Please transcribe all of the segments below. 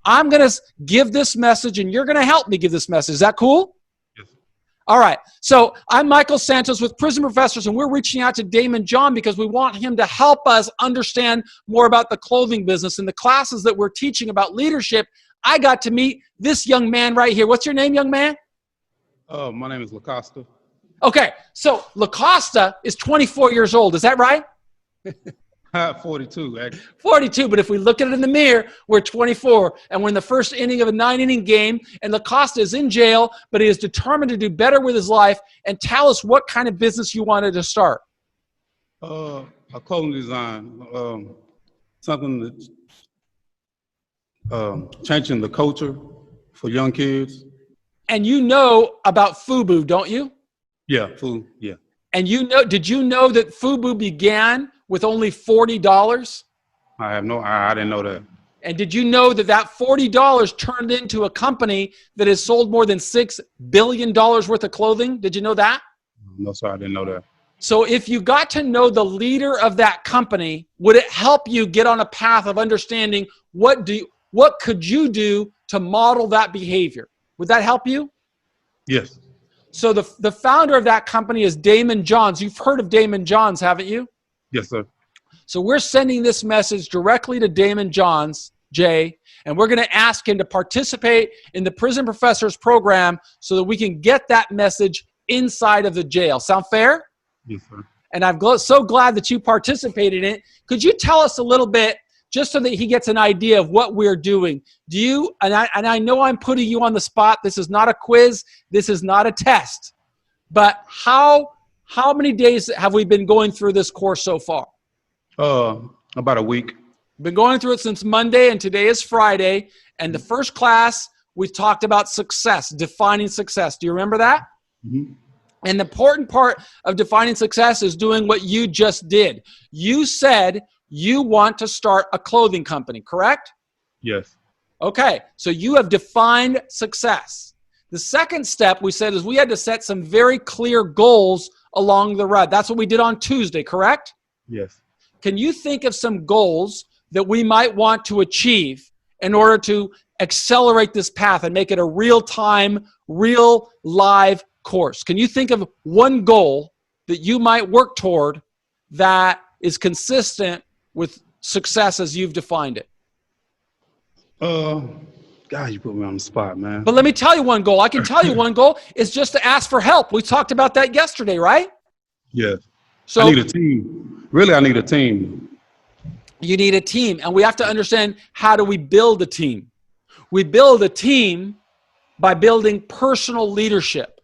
I'm going to give this message, and you're going to help me give this message. Is that cool? Yes. All right. So I'm Michael Santos with Prison Professors, and we're reaching out to Daymond John because we want him to help us understand more about the clothing business. In the classes that we're teaching about leadership, I got to meet this young man right here. What's your name, young man? My name is LaCosta. Okay. So LaCosta is 24 years old. Is that right? 42, actually. 42, but if we look at it in the mirror, we're 24, and we're in the first inning of a 9-inning game, and LaCosta is in jail, but he is determined to do better with his life. And tell us what kind of business you wanted to start. A clothing design, something that's changing the culture for young kids. And you know about FUBU, don't you? Yeah, food, yeah. And did you know that FUBU began with only $40? I didn't know that. And did you know that that $40 turned into a company that has sold more than $6 billion worth of clothing? Did you know that? No, sir, I didn't know that. So if you got to know the leader of that company, would it help you get on a path of understanding what could you do to model that behavior? Would that help you? Yes. So the founder of that company is Daymond Johns. You've heard of Daymond Johns, haven't you? Yes, sir. So we're sending this message directly to Daymond Johns, Jay, and we're going to ask him to participate in the Prison Professors program so that we can get that message inside of the jail. Sound fair? Yes, sir. And I'm so glad that you participated in it. Could you tell us a little bit, just so that he gets an idea of what we're doing? And I know I'm putting you on the spot. This is not a quiz. This is not a test. But how many days have we been going through this course so far? About a week. Been going through it since Monday, and today is Friday. And the first class, we talked about success, defining success. Do you remember that? Mm-hmm. And the important part of defining success is doing what you just did. You said you want to start a clothing company, correct? Yes. Okay, so you have defined success. The second step we said is we had to set some very clear goals along the road. That's what we did on Tuesday, correct? Yes. Can you think of some goals that we might want to achieve in order to accelerate this path and make it a real-time, real live course? Can you think of one goal that you might work toward that is consistent with success as you've defined it? God, you put me on the spot, man. But let me tell you one goal. I can tell you one goal is just to ask for help. We talked about that yesterday, right? Yes. So I need a team. Really, I need a team. You need a team, and we have to understand, how do we build a team? We build a team by building personal leadership,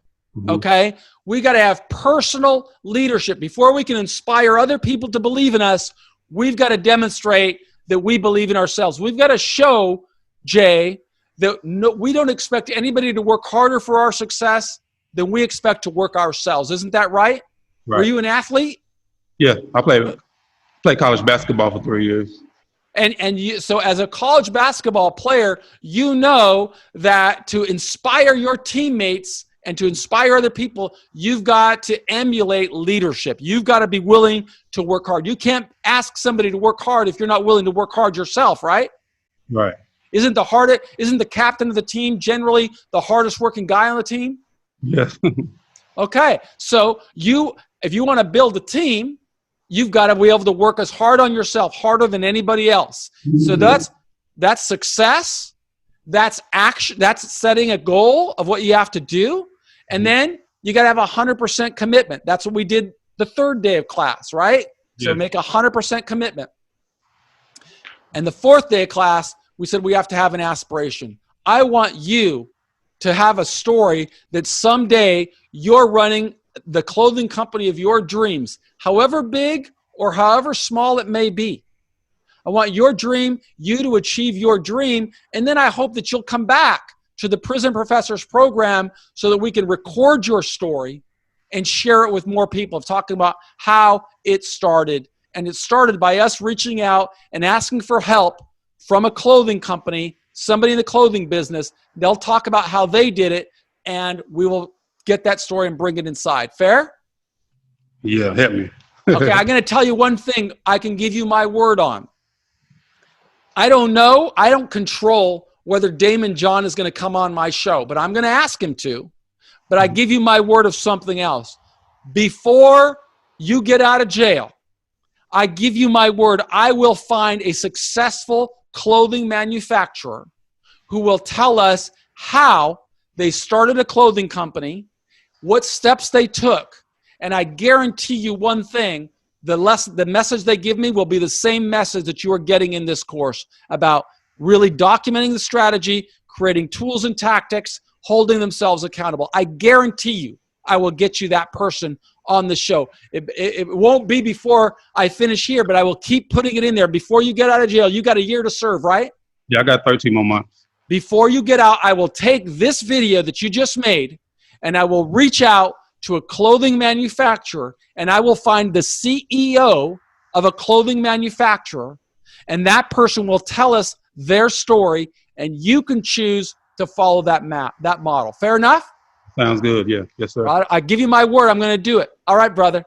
okay? We got to have personal leadership. Before we can inspire other people to believe in us, we've got to demonstrate that we believe in ourselves. We've got to show, Jay, that we don't expect anybody to work harder for our success than we expect to work ourselves. Isn't that right? Right. Were you an athlete? Yeah, I played college basketball for 3 years. So as a college basketball player, you know that to inspire your teammates and to inspire other people, you've got to emulate leadership. You've got to be willing to work hard. You can't ask somebody to work hard if you're not willing to work hard yourself, right? Right. Isn't the captain of the team generally the hardest working guy on the team? Yes. Okay, so if you want to build a team, you've got to be able to work as hard on yourself, harder than anybody else. So that's success. That's action. That's setting a goal of what you have to do. And then you got to have 100% commitment. That's what we did the third day of class, right? So make 100% commitment. And the fourth day of class, we said we have to have an aspiration. I want you to have a story that someday you're running the clothing company of your dreams, however big or however small it may be. I want your dream, you to achieve your dream, and then I hope that you'll come back to the Prison Professors program so that we can record your story and share it with more people, talking about how it started. And it started by us reaching out and asking for help from a clothing company, somebody in the clothing business. They'll talk about how they did it, and we will get that story and bring it inside. Fair? Yeah, help me. Okay, I'm going to tell you one thing I can give you my word on. I don't know. I don't control whether Daymond John is going to come on my show, but I'm going to ask him to. But I give you my word of something else. Before you get out of jail, I give you my word, I will find a successful clothing manufacturer who will tell us how they started a clothing company, what steps they took. And I guarantee you one thing, the message they give me will be the same message that you are getting in this course about really documenting the strategy, creating tools and tactics, holding themselves accountable. I guarantee you I will get you that person on the show. It won't be before I finish here, but I will keep putting it in there. Before you get out of jail, you got a year to serve, right? Yeah, I got 13 more months. Before you get out, I will take this video that you just made and I will reach out to a clothing manufacturer and I will find the CEO of a clothing manufacturer, and that person will tell us their story, and you can choose to follow that model. Fair enough? Sounds good. Yeah. Yes, sir. I give you my word. I'm going to do it. All right, brother.